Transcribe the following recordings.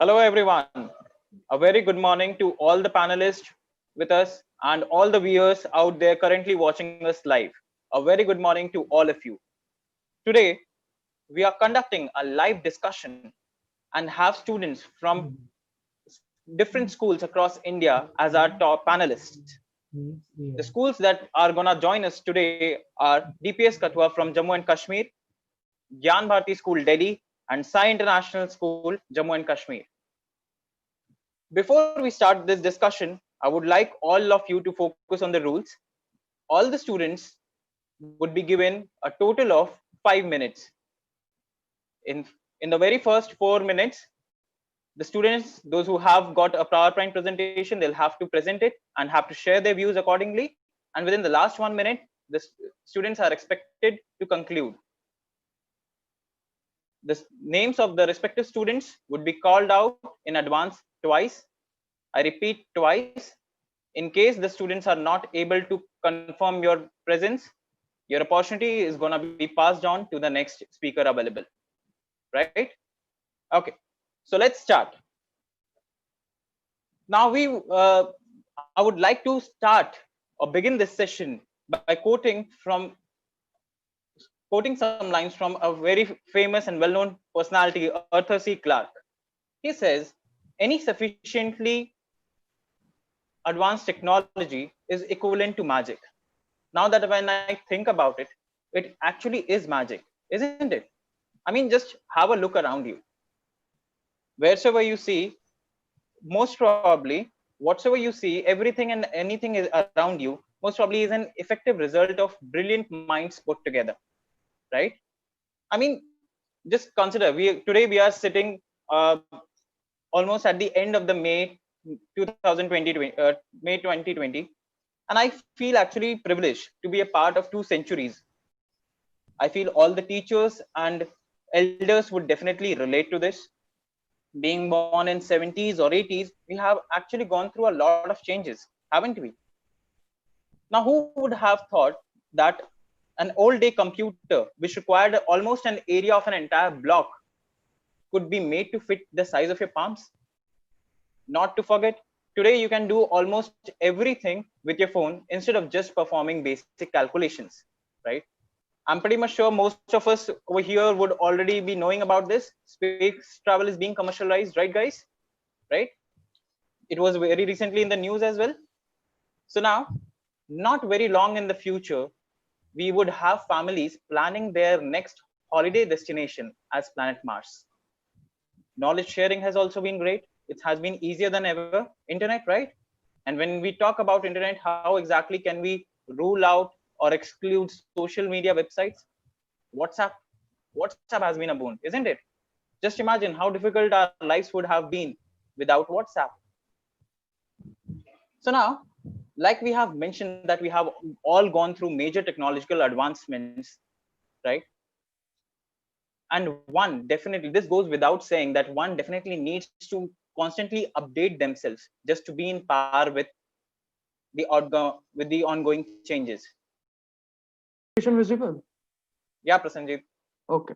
Hello, everyone. A very good morning to all the panelists with us and all the viewers out there currently watching us live. A very good morning to all of you. Today, we are conducting a live discussion and have students from different schools across India as our top panelists. The schools that are going to join us today are DPS Katwa from Jammu and Kashmir, Gyan Bharati School Delhi, and Sai International School Jammu and Kashmir. Before we start this discussion, I would like all of you to focus on the rules. All the students would be given a total of 5 minutes. In the very first 4 minutes, the students, those who have got a PowerPoint presentation, they'll have to present it and have to share their views accordingly. And within the last 1 minute, the students are expected to conclude. The names of the respective students would be called out in advance twice. I repeat twice. In case the students are not able to confirm your presence, your opportunity is going to be passed on to the next speaker available. Right? Okay. So let's start. Now I would like to start or begin this session by quoting some lines from a very famous and well-known personality, Arthur C. Clarke. He says, any sufficiently advanced technology is equivalent to magic. Now that when I think about it, it actually is magic, isn't it? I mean, just have a look around you. Wherever you see, most probably, whatsoever you see, everything and anything is around you, most probably is an effective result of brilliant minds put together, right? I mean, just consider, today we are sitting almost at the end of the May 2020, May 2020, and I feel actually privileged to be a part of 2 centuries. I feel all the teachers and elders would definitely relate to this. Being born in 70s or 80s, we have actually gone through a lot of changes, haven't we? Now, who would have thought that an old day computer, which required almost an area of an entire block, could be made to fit the size of your palms? Not to forget, today you can do almost everything with your phone instead of just performing basic calculations, right? I'm pretty much sure most of us over here would already be knowing about this. Space travel is being commercialized, right, guys? Right? It was very recently in the news as well. So now, not very long in the future, we would have families planning their next holiday destination as planet Mars. Knowledge sharing has also been great. It has been easier than ever. Internet, right? And when we talk about internet, how exactly can we rule out or exclude social media websites? WhatsApp. WhatsApp has been a boon, isn't it? Just imagine how difficult our lives would have been without WhatsApp. So now, like we have mentioned that we have all gone through major technological advancements, right? And one definitely, this goes without saying that one definitely needs to constantly update themselves just to be in par with the ongoing changes. Visible. Yeah, Prasanjit. Okay.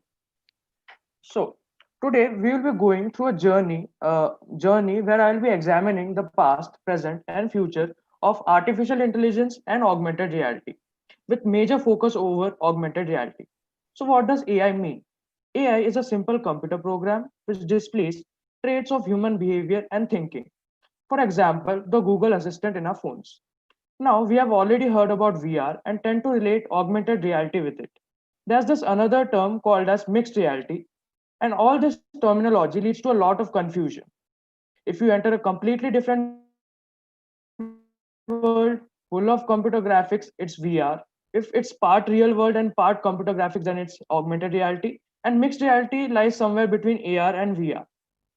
So today we will be going through a journey where I'll be examining the past, present, and future of artificial intelligence and augmented reality, with major focus over augmented reality. So what does AI mean? AI is a simple computer program which displays traits of human behavior and thinking. For example, the Google Assistant in our phones. Now, we have already heard about VR and tend to relate augmented reality with it. There's this another term called as mixed reality, and all this terminology leads to a lot of confusion. If you enter a completely different world full of computer graphics, it's VR. If it's part real world and part computer graphics, then it's augmented reality. And mixed reality lies somewhere between AR and VR.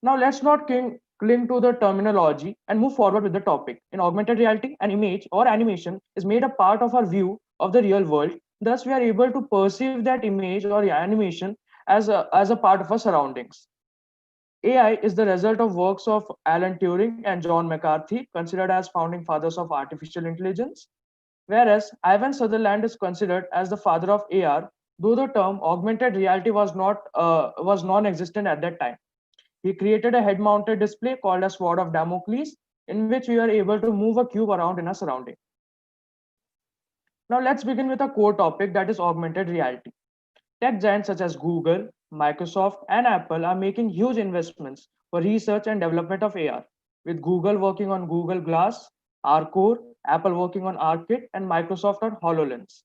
Now, let's not cling to the terminology and move forward with the topic. In augmented reality, an image or animation is made a part of our view of the real world. Thus, we are able to perceive that image or animation as a part of our surroundings. AI is the result of works of Alan Turing and John McCarthy, considered as founding fathers of artificial intelligence, whereas Ivan Sutherland is considered as the father of AR, though the term augmented reality was non-existent at that time. He created a head-mounted display called a Sword of Damocles, in which we are able to move a cube around in a surrounding. Now let's begin with a core topic, that is augmented reality. Tech giants such as Google, Microsoft, and Apple are making huge investments for research and development of AR, with Google working on Google Glass, R-Core, Apple working on ARKit, and Microsoft on HoloLens.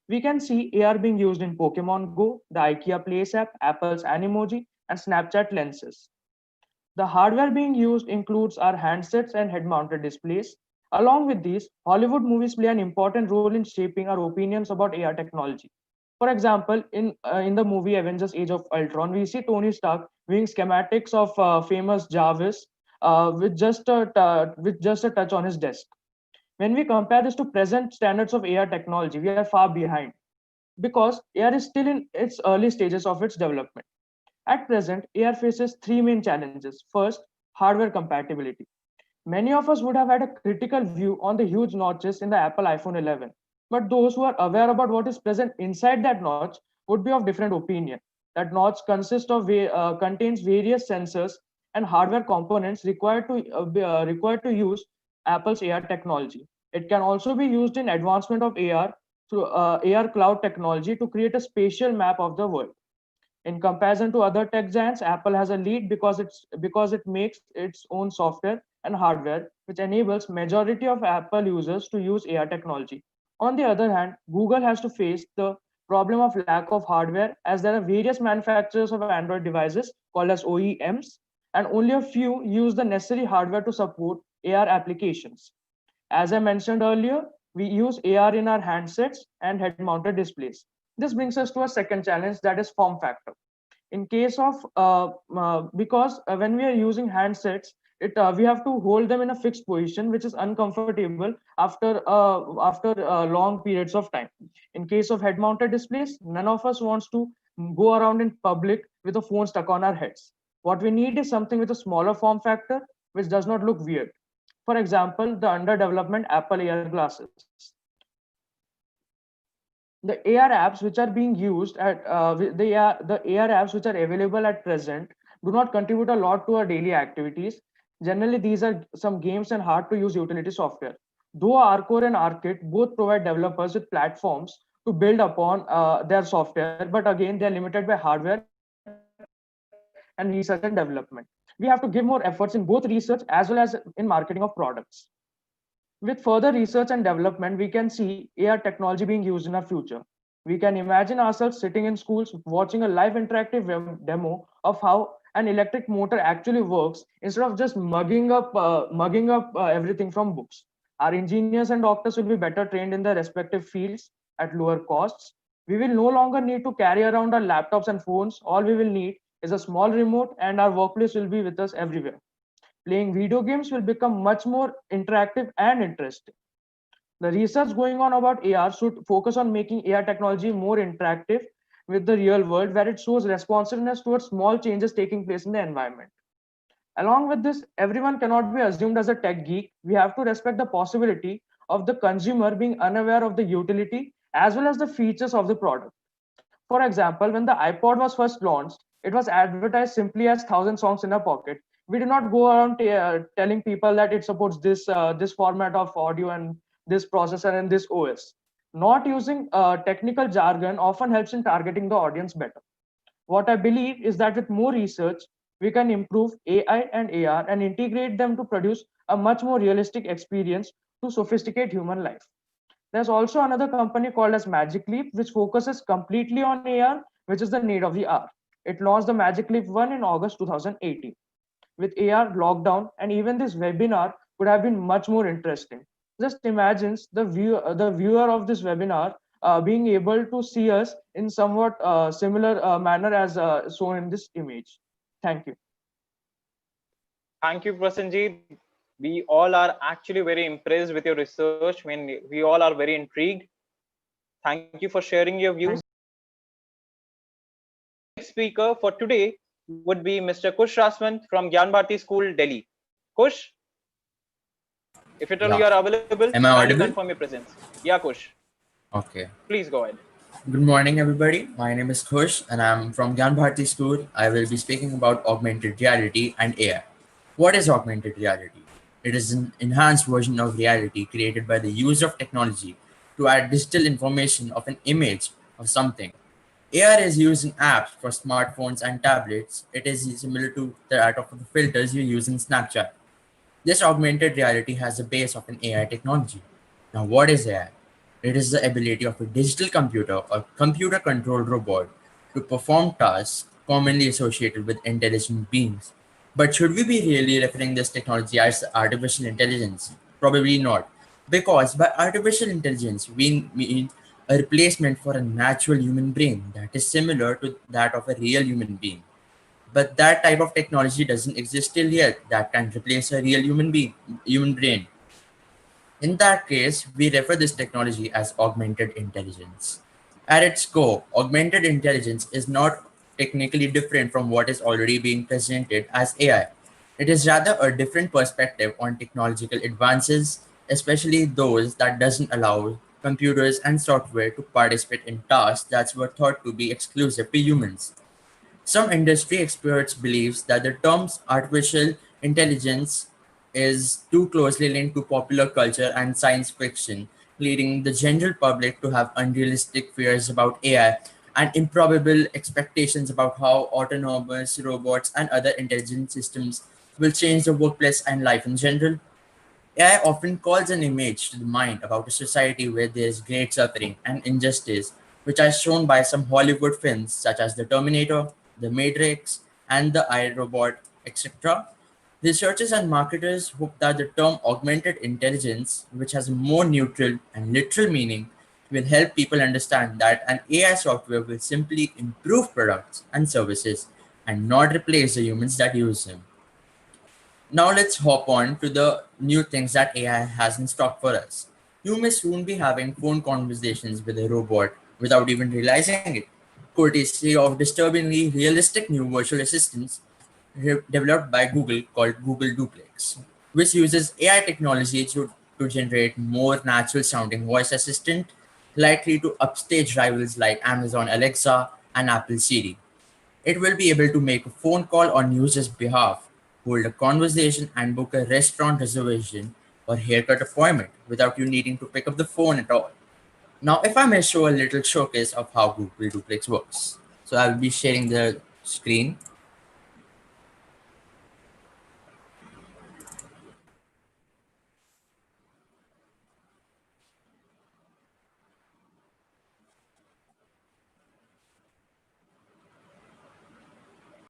We can see AR being used in Pokemon Go, the IKEA Place app, Apple's Animoji, and Snapchat lenses. The hardware being used includes our handsets and head-mounted displays. Along with these, Hollywood movies play an important role in shaping our opinions about AR technology. For example, in the movie Avengers: Age of Ultron, we see Tony Stark viewing schematics of famous Jarvis with just a touch on his desk. When we compare this to present standards of AR technology, we are far behind because AR is still in its early stages of its development. At present, AR faces three main challenges. First, hardware compatibility. Many of us would have had a critical view on the huge notches in the Apple iPhone 11, but those who are aware about what is present inside that notch would be of different opinion. That notch contains various sensors and hardware components required to use Apple's AR technology. It can also be used in advancement of AR through AR cloud technology to create a spatial map of the world. In comparison to other tech giants, Apple has a lead because it makes its own software and hardware, which enables majority of Apple users to use AR technology. On the other hand, Google has to face the problem of lack of hardware, as there are various manufacturers of Android devices called as OEMs, and only a few use the necessary hardware to support AR applications. As I mentioned earlier, we use AR in our handsets and head-mounted displays. This brings us to a second challenge, that is form factor. In case of because when we are using handsets, we have to hold them in a fixed position, which is uncomfortable after long periods of time. In case of head mounted displays, none of us wants to go around in public with a phone stuck on our heads. What we need is something with a smaller form factor which does not look weird. For example, the under development Apple AR glasses. The AR apps which are being used at the AR apps which are available at present do not contribute a lot to our daily activities. Generally, these are some games and hard to use utility software. Though Arcore and Arkit both provide developers with platforms to build upon their software, but again, they are limited by hardware and research and development. We have to give more efforts in both research as well as in marketing of products. With further research and development, we can see AR technology being used in our future. We can imagine ourselves sitting in schools watching a live interactive demo of how an electric motor actually works instead of just mugging up everything from books. Our engineers and doctors will be better trained in their respective fields at lower costs. We will no longer need to carry around our laptops and phones. All we will need is a small remote, and our workplace will be with us everywhere. Playing video games will become much more interactive and interesting. The research going on about AR should focus on making AR technology more interactive with the real world, where it shows responsiveness towards small changes taking place in the environment. Along with this, everyone cannot be assumed as a tech geek. We have to respect the possibility of the consumer being unaware of the utility as well as the features of the product. For example, when the iPod was first launched, it was advertised simply as 1,000 songs in a pocket. We did not go around telling people that it supports this format of audio and this processor and this OS. Not using technical jargon often helps in targeting the audience better. What I believe is that with more research, we can improve AI and AR and integrate them to produce a much more realistic experience to sophisticate human life. There's also another company called as Magic Leap, which focuses completely on AR, which is the need of the hour. It launched the Magic Leap 1 in August 2018. With AR, lockdown, and even this webinar could have been much more interesting. Just imagine the viewer of this webinar being able to see us in somewhat similar manner as shown in this image. Thank you. Thank you, Prasenjit. We all are actually very impressed with your research. When we all are very intrigued. Thank you for sharing your views. Next speaker for today would be Mr. Kush Rasman from Gyan Bharati School, Delhi. Kush, if at all you are available, Am I kindly audible? confirm your presence. Yeah, Kush. Okay. Please go ahead. Good morning, everybody. My name is Khush, and I'm from Gyan Bharati School. I will be speaking about augmented reality and AI. What is augmented reality? It is an enhanced version of reality created by the use of technology to add digital information of an image of something. AR is used in apps for smartphones and tablets. It is similar to that of the filters you use in Snapchat. This augmented reality has the base of an AI technology. Now, what is AI? It is the ability of a digital computer or computer controlled robot to perform tasks commonly associated with intelligent beings. But should we be really referring this technology as artificial intelligence? Probably not. Because by artificial intelligence, we mean a replacement for a natural human brain that is similar to that of a real human being. But that type of technology doesn't exist till yet that can replace a real human brain. In that case, we refer this technology as augmented intelligence. At its core, augmented intelligence is not technically different from what is already being presented as AI. It is rather a different perspective on technological advances, especially those that doesn't allow computers and software to participate in tasks that were thought to be exclusive to humans. Some industry experts believe that the terms artificial intelligence is too closely linked to popular culture and science fiction, leading the general public to have unrealistic fears about AI and improbable expectations about how autonomous robots and other intelligent systems will change the workplace and life in general. AI often calls an image to the mind about a society where there is great suffering and injustice, which are shown by some Hollywood films such as The Terminator, The Matrix, and The I Robot, etc. Researchers and marketers hope that the term augmented intelligence, which has a more neutral and literal meaning, will help people understand that an AI software will simply improve products and services and not replace the humans that use them. Now let's hop on to the new things that AI has in stock for us. You may soon be having phone conversations with a robot without even realizing it, courtesy of disturbingly realistic new virtual assistants developed by Google called Google Duplex, which uses AI technology to generate more natural sounding voice assistant, likely to upstage rivals like Amazon Alexa and Apple Siri. It will be able to make a phone call on user's behalf, hold a conversation, and book a restaurant reservation or haircut appointment without you needing to pick up the phone at all. Now, if I may show a little showcase of how Google Duplex works. So I'll be sharing the screen.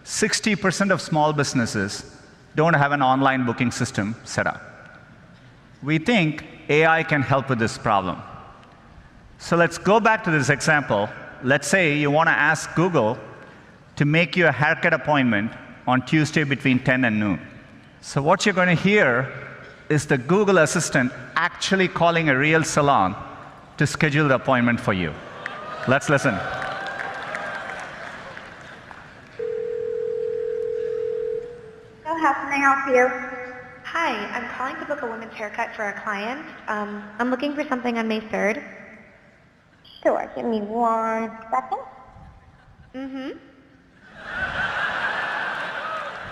60% of small businesses don't have an online booking system set up. We think AI can help with this problem. So let's go back to this example. Let's say you want to ask Google to make you a haircut appointment on Tuesday between 10 and noon. So what you're going to hear is the Google Assistant actually calling a real salon to schedule the appointment for you. Let's listen. So how can I help you? Hi, I'm calling to book a women's haircut for a client. I'm looking for something on May 3rd. Sure, give me 1 second. Mm-hmm.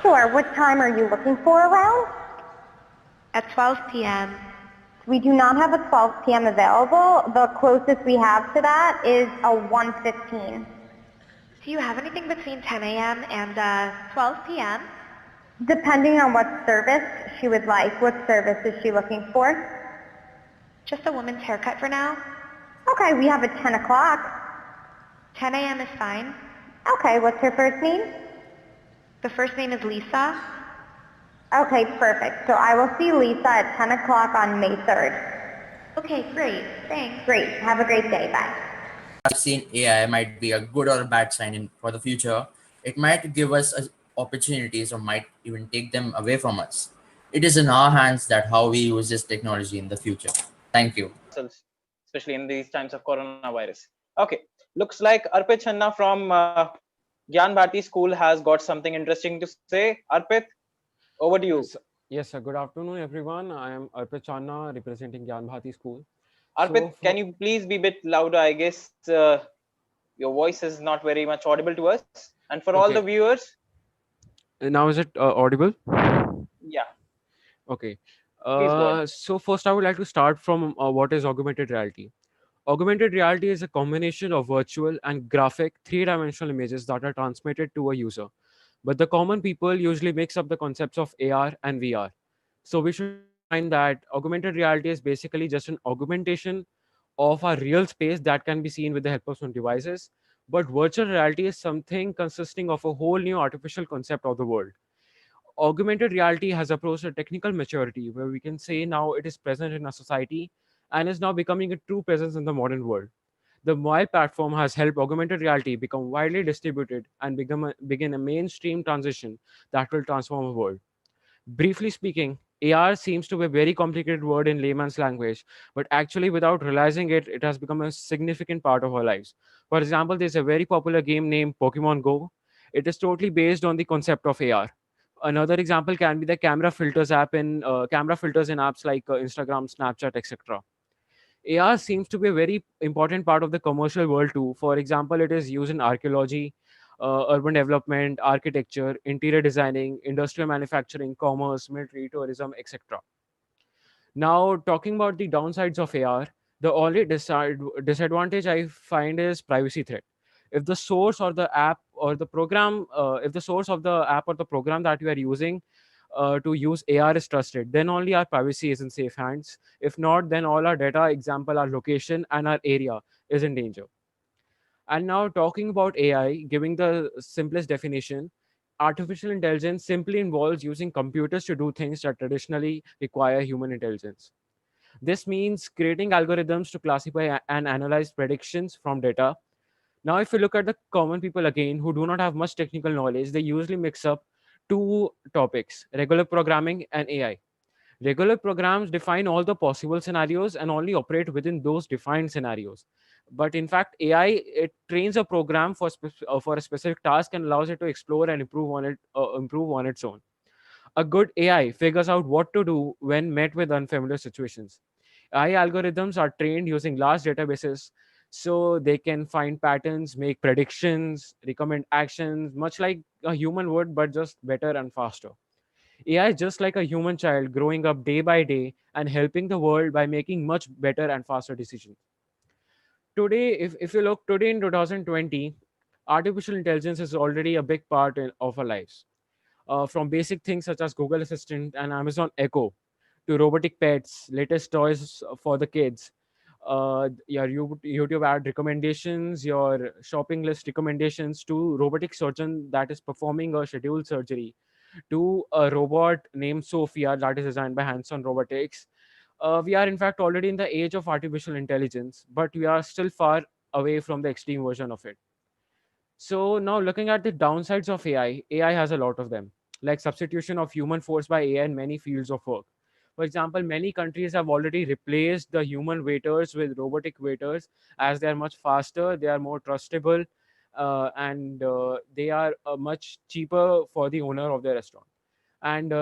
Sure, what time are you looking for around? At 12 p.m. We do not have a 12 p.m. available. The closest we have to that is a 1:15. Do you have anything between 10 a.m. and 12 p.m.? Depending on what service she would like. What service is she looking for? Just a woman's haircut for now. Okay, we have a 10 o'clock. 10 a.m. is fine. Okay, what's her first name? The first name is Lisa. Okay, perfect. So I will see Lisa at 10 o'clock on May 3rd. Okay, great. Thanks. Great. Have a great day. Bye. I've seen AI might be a good or a bad sign for the future. It might give us opportunities or might even take them away from us. It is in our hands that how we use this technology in the future. Thank you. Especially in these times of coronavirus. Okay, looks like Arpit Channa from Gyan Bharti School has got something interesting to say. Arpit, over to you. Yes, sir. Good afternoon, everyone. I am Arpit Channa, representing Gyan Bharati School. Arpit, So, can you please be a bit louder? I guess Your voice is not very much audible to us. And for all the Okay. viewers, Now is it audible? yeah, Okay. please go ahead. So first, I would like to start from what is augmented reality. Augmented reality is a combination of virtual and graphic three-dimensional images that are transmitted to a user. But the common people usually mix up the concepts of AR and VR. So we should keep in mind that augmented reality is basically just an augmentation of our real space that can be seen with the help of some devices. But virtual reality is something consisting of a whole new artificial concept of the world. Augmented reality has approached a technical maturity where we can say now it is present in our society and is now becoming a true presence in the modern world. The mobile platform has helped augmented reality become widely distributed and begin a mainstream transition that will transform the world. Briefly speaking, AR seems to be a very complicated word in layman's language, but actually, without realizing it, it has become a significant part of our lives. For example, there's a very popular game named Pokemon Go. It is totally based on the concept of AR. Another example can be the camera filters in apps like Instagram, Snapchat, etc. AR seems to be a very important part of the commercial world too. For example, it is used in archaeology, urban development, architecture, interior designing, industrial manufacturing, commerce, military, tourism, etc. Now, talking about the downsides of AR, the only disadvantage I find is privacy threat. If the source or the app or the program, if the source of the app or the program that you are using to use AR is trusted, then only our privacy is in safe hands. If not, then all our data, example, our location and our area is in danger. And now, talking about AI, giving the simplest definition, artificial intelligence simply involves using computers to do things that traditionally require human intelligence. This means creating algorithms to classify and analyze predictions from data. Now, if you look at the common people again who do not have much technical knowledge, they usually mix up two topics: regular programming and AI. Regular programs define all the possible scenarios and only operate within those defined scenarios. But in fact, AI, it trains a program for a specific task and allows it to explore and improve on its own. A good AI figures out what to do when met with unfamiliar situations. AI algorithms are trained using large databases so they can find patterns, make predictions, recommend actions, much like a human would, but just better and faster. AI is just like a human child growing up day by day and helping the world by making much better and faster decisions. Today, if you look today in 2020, artificial intelligence is already a big part of our lives. From basic things such as Google Assistant and Amazon Echo to robotic pets, latest toys for the kids, your YouTube ad recommendations, your shopping list recommendations, to robotic surgeon that is performing a scheduled surgery, to a robot named Sophia that is designed by Hanson Robotics. We are in fact already in the age of artificial intelligence, but we are still far away from the extreme version of it. So now looking at the downsides of AI has a lot of them, like substitution of human force by AI in many fields of work. For example, many countries have already replaced the human waiters with robotic waiters as they are much faster, they are more trustable, and they are much cheaper for the owner of the restaurant. And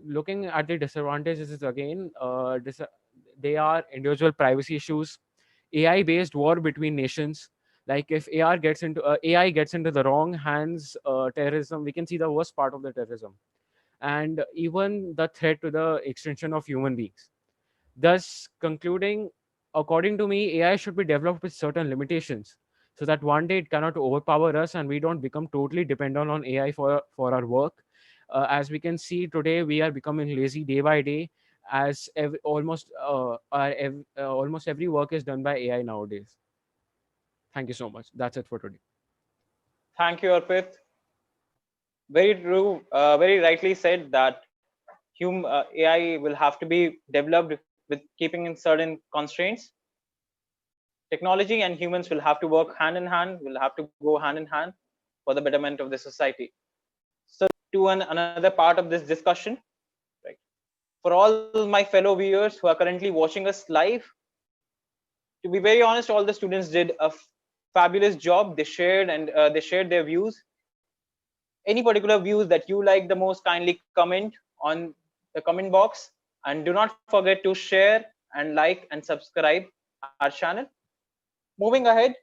looking at the disadvantages is again, they are individual privacy issues, AI based war between nations. Like if AI gets into the wrong hands, terrorism, we can see the worst part of the terrorism, and even the threat to the extinction of human beings. Thus, concluding, according to me, AI should be developed with certain limitations so that one day it cannot overpower us and we don't become totally dependent on AI for our work. As we can see today, we are becoming lazy day by day, as almost every work is done by AI nowadays. Thank you so much. That's it for today. Thank you, Arpit. Very true. Very rightly said that AI will have to be developed with keeping in certain constraints. Technology and humans will have to work hand in hand, will have to go hand in hand for the betterment of the society. So to another part of this discussion, right? For all my fellow viewers who are currently watching us live, to be very honest, all the students did a fabulous job. They shared their views. Any particular views that you like the most, kindly comment on the comment box, and do not forget to share and like and subscribe our channel. Moving ahead,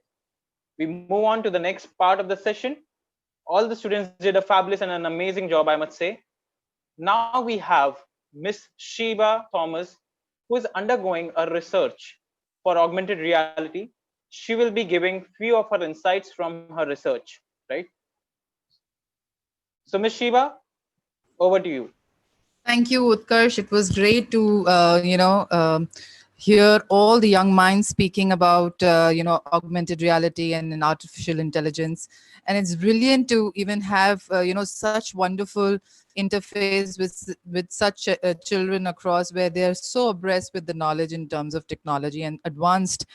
We move on to the next part of the session. All the students did a fabulous and an amazing job, I must say. Now we have Miss Sheba Thomas, who is undergoing a research for augmented reality. She will be giving few of her insights from her research, right? So Miss Sheba, over to you. Thank you, Utkarsh. It was great to, hear all the young minds speaking about, augmented reality and artificial intelligence. And it's brilliant to even have, such wonderful interface with such children across, where they are so abreast with the knowledge in terms of technology and advanced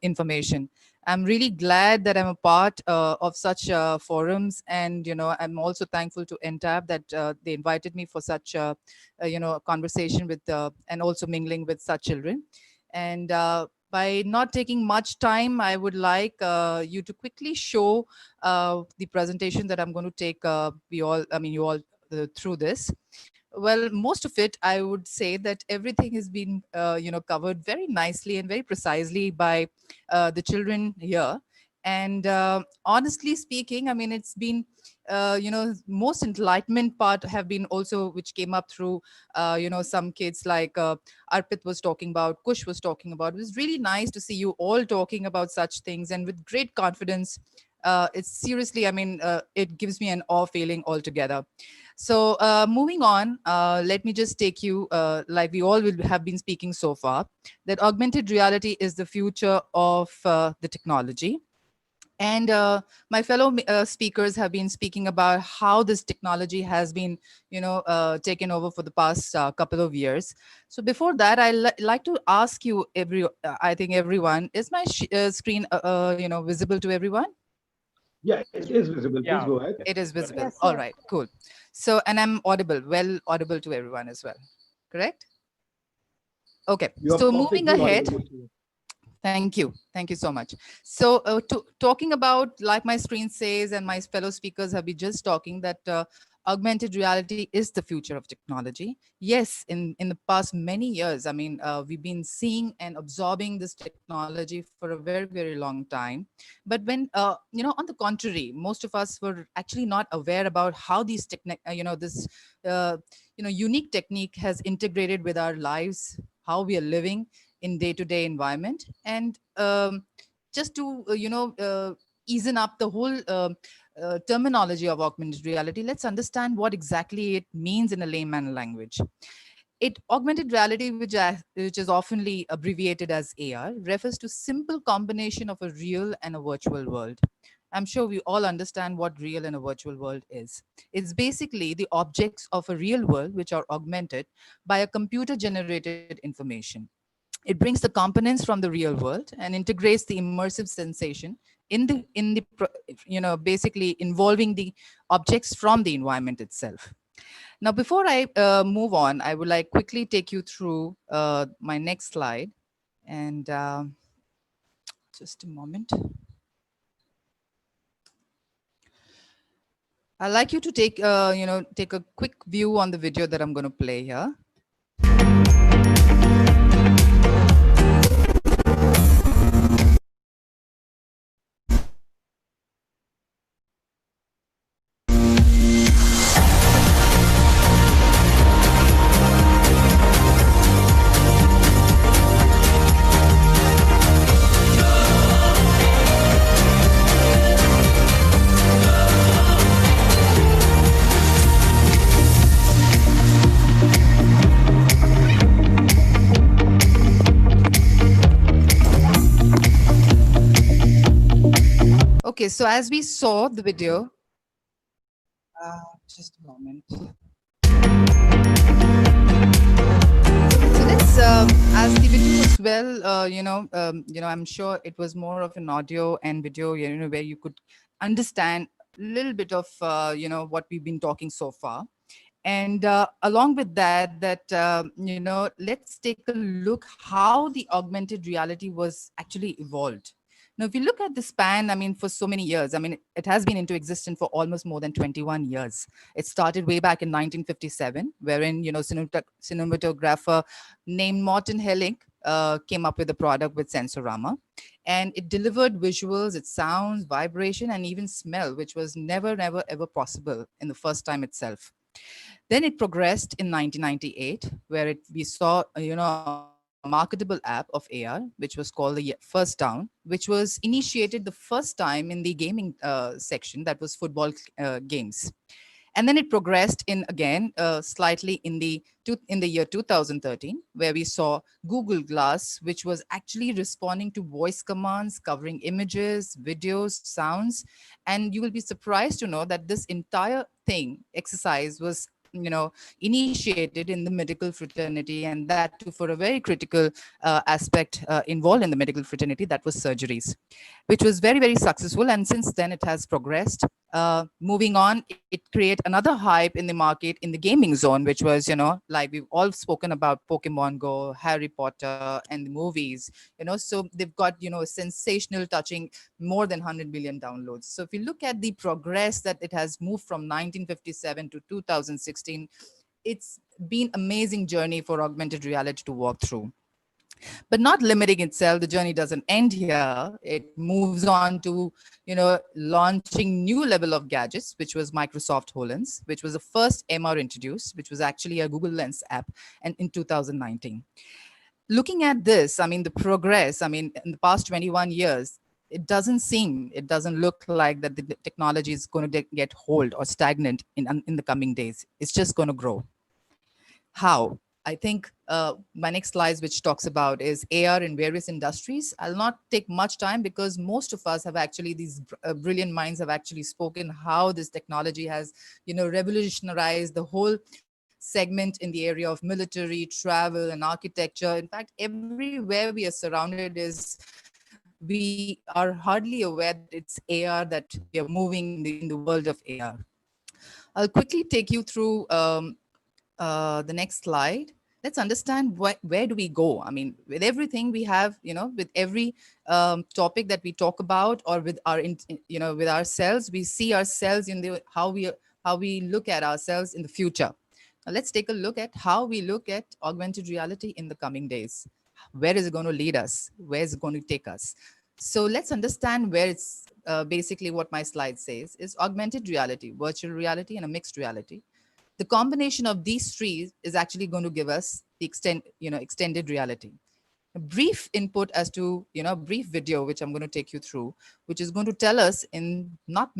information. I'm really glad that I'm a part of such forums, and I'm also thankful to Entab that they invited me for such conversation with and also mingling with such children. And by not taking much time, I would like you to quickly show the presentation that I'm going to take. You all through this. Well, most of it, I would say that everything has been, covered very nicely and very precisely by the children here. And honestly speaking, I mean, it's been, most enlightenment part have been also, which came up through, some kids like Arpit was talking about, Kush was talking about. It was really nice to see you all talking about such things and with great confidence. It's seriously, I mean, it gives me an awe feeling altogether. So moving on, let me just take you, like we all will have been speaking so far, that augmented reality is the future of the technology. And my fellow speakers have been speaking about how this technology has been, taken over for the past couple of years. So before that, like to ask you, I think everyone, is my screen, visible to everyone? Yeah, it is visible. Please go Yeah, ahead. It is visible. Yes, All yes. right, cool. So, and I'm audible, well audible to everyone as well. Correct? Okay. You are So moving perfectly ahead, audible. Mr. thank you. Thank you so much. So, talking about, like my screen says, and my fellow speakers have been just talking, that augmented reality is the future of technology. Yes, in the past many years, I mean, we've been seeing and absorbing this technology for a very, very long time. But when, on the contrary, most of us were actually not aware about how these this, uh, unique technique has integrated with our lives, how we are living in day-to-day environment. And just to easen up the whole terminology of augmented reality, let's understand what exactly it means in a layman language. Augmented reality, which is oftenly abbreviated as AR, refers to simple combination of a real and a virtual world. I'm sure we all understand what real and a virtual world is. It's basically the objects of a real world which are augmented by a computer generated information. It brings the components from the real world and integrates the immersive sensation basically involving the objects from the environment itself. Now, before I move on, I would like quickly take you through my next slide. And just a moment. I'd like you to take a quick view on the video that I'm going to play here. Okay, so as we saw the video, just a moment. So let's, as the video was well, I'm sure it was more of an audio and video, where you could understand a little bit of, what we've been talking so far. And along with that, let's take a look how the augmented reality was actually evolved. Now, if you look at the span, I mean, for so many years, I mean, it has been into existence for almost more than 21 years. It started way back in 1957, wherein, cinematographer named Morton Helling came up with a product with Sensorama, and it delivered visuals, its sounds, vibration, and even smell, which was never ever possible in the first time itself. Then it progressed in 1998, where we saw a marketable app of AR, which was called the First Down, which was initiated the first time in the gaming section, that was football games. And then it progressed in again slightly in the year 2013, where we saw Google Glass, which was actually responding to voice commands, covering images, videos, sounds. And you will be surprised to know that this entire thing exercise was initiated in the medical fraternity, and that too for a very critical aspect involved in the medical fraternity, that was surgeries, which was very successful. And since then it has progressed. Moving on, it created another hype in the market in the gaming zone, which was, like we've all spoken about Pokemon Go, Harry Potter, and the movies, so they've got, a sensational touching more than 100 million downloads. So if you look at the progress that it has moved from 1957 to 2016, it's been amazing journey for augmented reality to walk through. But not limiting itself, the journey doesn't end here. It moves on to launching new level of gadgets, which was Microsoft HoloLens, which was the first MR introduced, which was actually a Google Lens app, and in 2019. Looking at this, I mean, the progress, I mean, in the past 21 years, it doesn't look like that the technology is going to get hold or stagnant in the coming days. It's just going to grow. How? I think my next slide, which talks about is AR in various industries. I'll not take much time because most of us have actually, these brilliant minds have actually spoken how this technology has, revolutionized the whole segment in the area of military, travel, and architecture. In fact, everywhere we are surrounded is, we are hardly aware that it's AR that we are moving in the world of AR. I'll quickly take you through the next slide. Let's understand where do we go. I mean, with everything we have, with every topic that we talk about, or with our with ourselves, we see ourselves in the how we look at ourselves in the future. Now let's take a look at how we look at augmented reality in the coming days. Where is it going to lead us? Where is it going to take us? So let's understand where it's basically what my slide says is augmented reality, virtual reality, and a mixed reality. The combination of these three is actually going to give us the extended reality. A brief input as to, brief video, which I'm going to take you through, which is going to tell us in not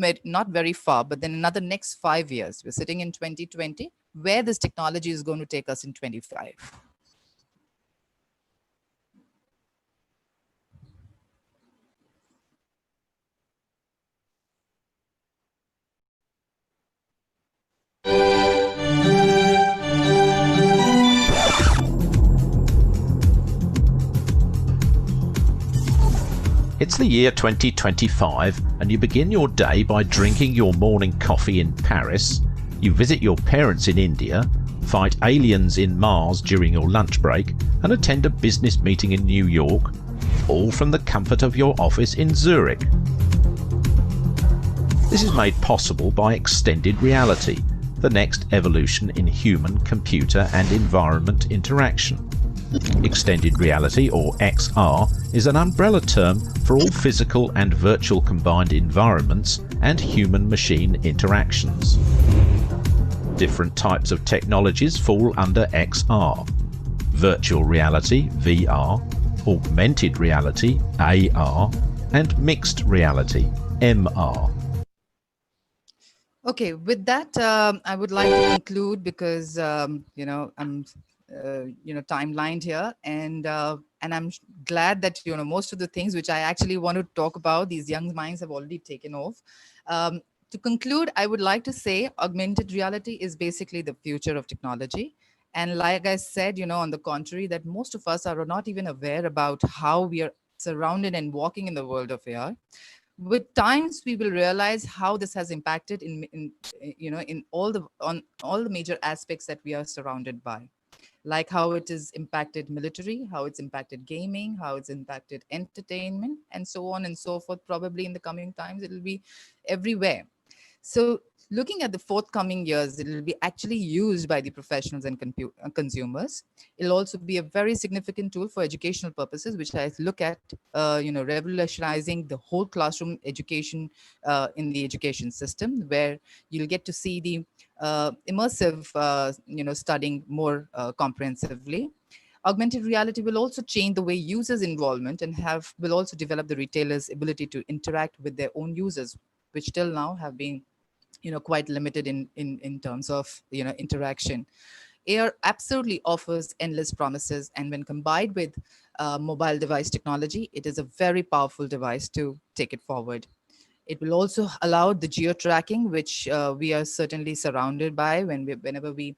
very far, but then another next 5 years, we're sitting in 2020, where this technology is going to take us in 25. It's the year 2025 and you begin your day by drinking your morning coffee in Paris, you visit your parents in India, fight aliens in Mars during your lunch break, and attend a business meeting in New York, all from the comfort of your office in Zurich. This is made possible by extended reality, the next evolution in human, computer and environment interaction. Extended reality, or XR, is an umbrella term for all physical and virtual combined environments and human-machine interactions. Different types of technologies fall under XR. Virtual reality, VR, augmented reality, AR, and mixed reality, MR. Okay, with that, I would like to conclude because I'm timelined here, and I'm glad that most of the things which I actually want to talk about, these young minds have already taken off. To conclude, I would like to say augmented reality is basically the future of technology. And like I said, on the contrary, that most of us are not even aware about how we are surrounded and walking in the world of AR. With times, we will realize how this has impacted in all the major aspects that we are surrounded by, like how it has impacted military, how it's impacted gaming, how it's impacted entertainment, and so on and so forth. Probably in the coming times, it will be everywhere. So Looking at the forthcoming years, it will be actually used by the professionals and consumers. It'll also be a very significant tool for educational purposes, which I look at, revolutionizing the whole classroom education in the education system, where you'll get to see the immersive, studying more comprehensively. Augmented reality will also change the way users involvement and will also develop the retailers' ability to interact with their own users, which till now have been quite limited in terms of interaction. AR absolutely offers endless promises, and when combined with mobile device technology, it is a very powerful device to take it forward. It will also allow the geo tracking, which we are certainly surrounded by whenever we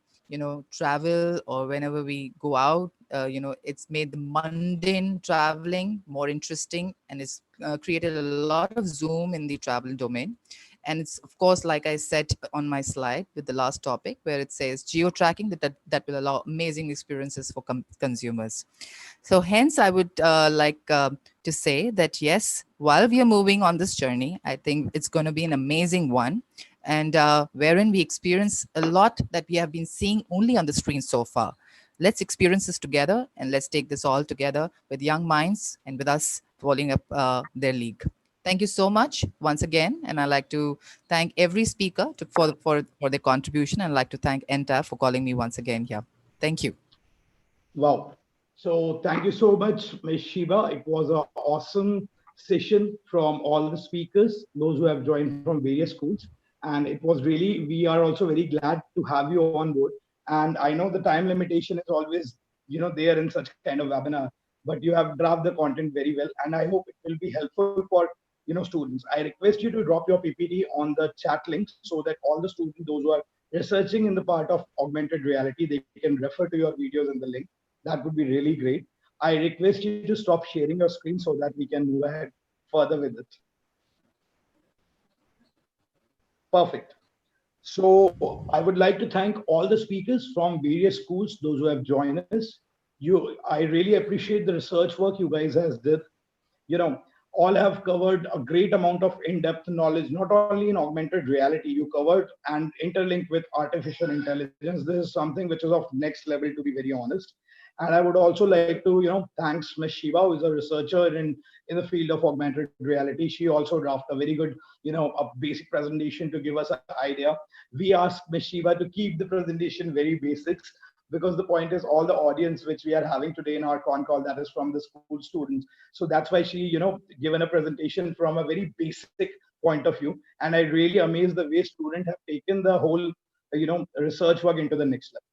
travel or whenever we go out. It's made the mundane traveling more interesting, and it's created a lot of zoom in the travel domain. And it's, of course, like I said on my slide with the last topic, where it says geo tracking that will allow amazing experiences for consumers. So hence, I would like to say that yes, while we are moving on this journey, I think it's going to be an amazing one, and wherein we experience a lot that we have been seeing only on the screen so far. Let's experience this together, and let's take this all together with young minds and with us following up their league. Thank you so much once again, and I'd like to thank every speaker for their contribution, and I'd like to thank Entab for calling me once again here. Thank you. Wow. So thank you so much, Ms. Shiba. It was an awesome session from all the speakers, those who have joined from various schools. And it was really, we are also very glad to have you on board. And I know the time limitation is always, there in such kind of webinar, but you have drafted the content very well. And I hope it will be helpful for, students. I request you to drop your PPT on the chat link so that all the students, those who are researching in the part of augmented reality, they can refer to your videos in the link. That would be really great. I request you to stop sharing your screen so that we can move ahead further with it. Perfect. So I would like to thank all the speakers from various schools, those who have joined us. I really appreciate the research work you guys has did. You know, all have covered a great amount of in-depth knowledge, not only in augmented reality, you covered and interlinked with artificial intelligence. This is something which is of next level, to be very honest. And I would also like to, thanks Ms. Shiva, who is a researcher in the field of augmented reality. She also drafted a very good, a basic presentation to give us an idea. We asked Ms. Shiva to keep the presentation very basics, because the point is all the audience which we are having today in our con call, that is from the school students. So that's why she, given a presentation from a very basic point of view. And I really amazed the way students have taken the whole, research work into the next level.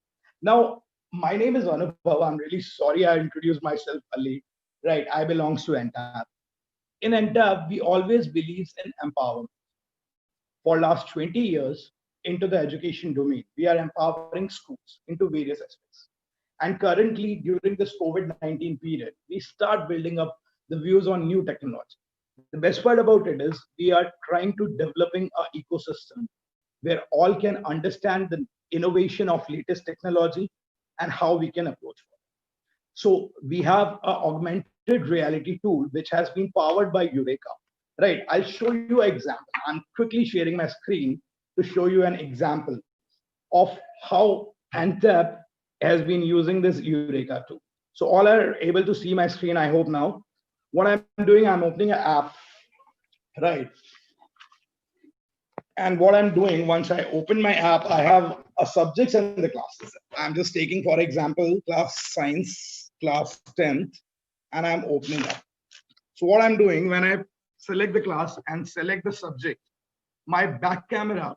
Now, my name is Anubhav. I'm really sorry I introduced myself early. Right, I belongs to Entab. In Entab, we always believe in empowerment. For last 20 years into the education domain, we are empowering schools into various aspects. And currently, during this COVID-19 period, we start building up the views on new technology. The best part about it is we are trying to developing an ecosystem where all can understand the innovation of latest technology and how we can approach it. So we have an augmented reality tool which has been powered by Eureka. Right, I'll show you an example. I'm quickly sharing my screen to show you an example of how Entab has been using this Eureka tool. So all are able to see my screen, I hope now. What I'm doing, I'm opening an app, right? And what I'm doing, once I open my app, I have a subjects and the classes. I'm just taking, for example, class science, class 10th, and I'm opening up. So what I'm doing, when I select the class and select the subject, my back camera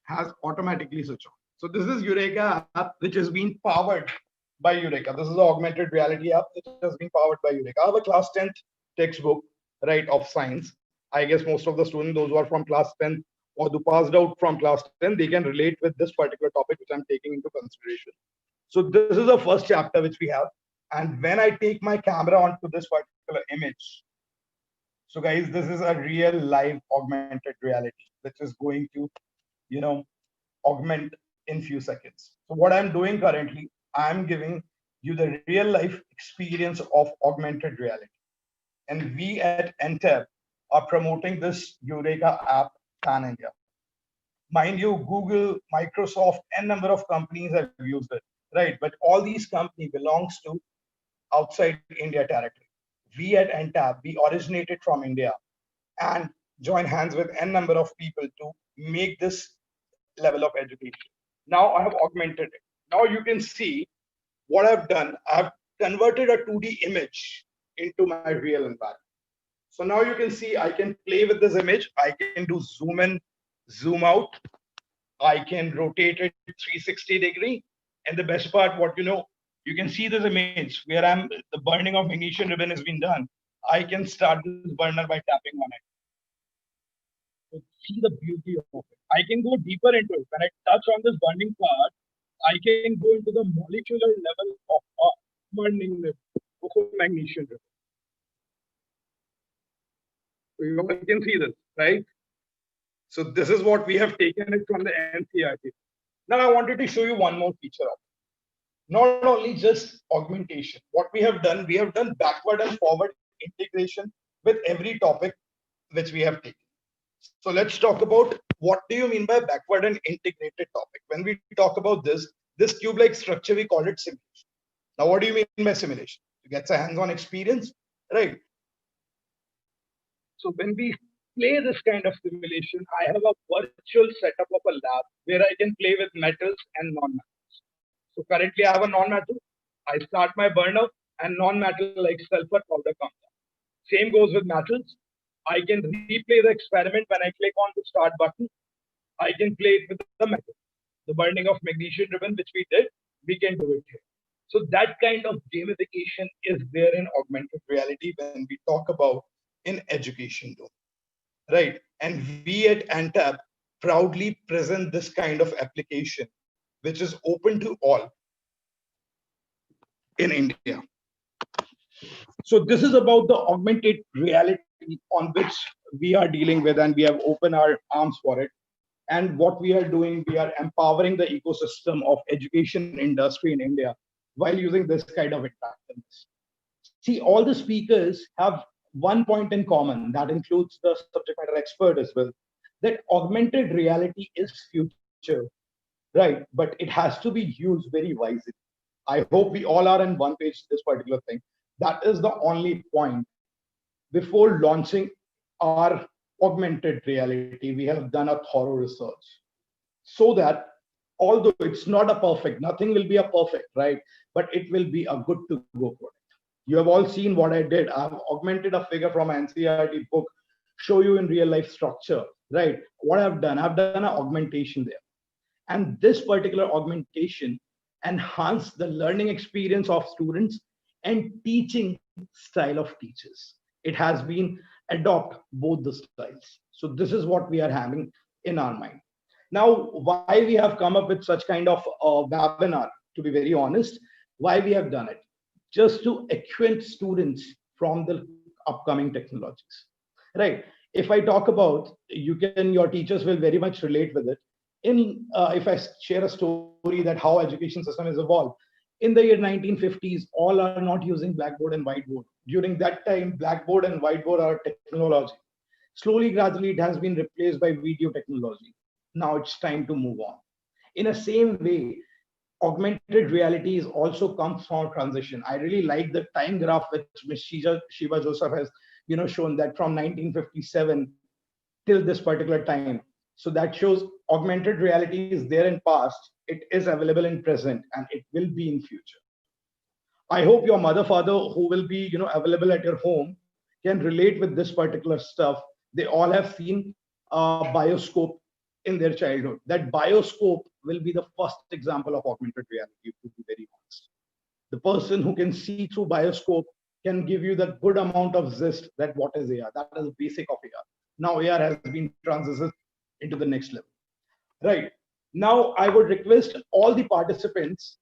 has automatically switched on. So this is Eureka app, which has been powered by Eureka. This is the augmented reality app which has been powered by Eureka. I have a class 10th textbook, right, of science. I guess most of the students, those who are from class 10 or who passed out from class 10, they can relate with this particular topic which I'm taking into consideration. So this is the first chapter which we have. And when I take my camera onto this particular image, so guys, this is a real live augmented reality, which is going to, augment in few seconds. So what I'm doing currently, I'm giving you the real life experience of augmented reality. And we at Entab are promoting this Eureka app pan India. Mind you, Google, Microsoft, and number of companies have used it, right? But all these companies belongs to outside India territory. We at Entab, we originated from India and join hands with n number of people to make this level of education. Now I have augmented it. Now you can see what I've done. I've converted a 2D image into my real environment. So now you can see I can play with this image. I can do zoom in, zoom out. I can rotate it 360 degree. And the best part, what you can see this image where the burning of magnesium ribbon has been done. I can start this burner by tapping on it. So see the beauty of it. I can go deeper into it. When I touch on this burning part, I can go into the molecular level of burning of a magnesium ribbon. So you all can see this, right? So this is what we have taken it from the NCRT. Now I wanted to show you one more feature of it. Not only just augmentation. What we have done backward and forward integration with every topic which we have taken. So let's talk about what do you mean by backward and integrated topic. When we talk about this cube-like structure, we call it simulation. Now, what do you mean by simulation? To get a hands-on experience, right? So when we play this kind of simulation, I have a virtual setup of a lab where I can play with metals and non-metals. So currently I have a non-metal. I start my burner and non-metal like sulfur powder comes out. Same goes with metals. I can replay the experiment when I click on the start button. I can play it with the metal. The burning of magnesium ribbon, which we did, we can do it here. So that kind of gamification is there in augmented reality when we talk about in education though, right? And we at Entab proudly present this kind of application, which is open to all in India. So this is about the augmented reality on which we are dealing with, and we have opened our arms for it. And what we are doing, we are empowering the ecosystem of education industry in India while using this kind of interactiveness. See, all the speakers have one point in common that includes the subject matter expert as well, that augmented reality is future, right? But it has to be used very wisely. I hope we all are on one page this particular thing. That is the only point. Before launching our augmented reality, we have done a thorough research so that although it's not a perfect, nothing will be a perfect, right? But it will be a good to go product. You have all seen what I did. I've augmented a figure from an NCRT book, show you in real life structure, right? What I've done an augmentation there. And this particular augmentation enhance the learning experience of students and teaching style of teachers. It has been adopt both the styles. So this is what we are having in our mind. Now, why we have come up with such kind of webinar, to be very honest, why we have done it? Just to acquaint students from the upcoming technologies, right? If I talk about, your teachers will very much relate with it. If I share a story that how education system has evolved, in the year 1950s, all are not using blackboard and whiteboard. During that time, blackboard and whiteboard are technology. Slowly, gradually, it has been replaced by video technology. Now it's time to move on. In the same way, augmented reality is also comes from transition. I really like the time graph which Ms. Shiva Joseph has, shown that from 1957 till this particular time. So that shows augmented reality is there in past, it is available in present, and it will be in future. I hope your mother, father, who will be, available at your home, can relate with this particular stuff. They all have seen bioscope in their childhood. That bioscope will be the first example of augmented reality, to be very honest. The person who can see through bioscope can give you the good amount of zest that what is AR. That is the basic of AR. Now AR has been transitioned into the next level. Right. Now I would request all the participants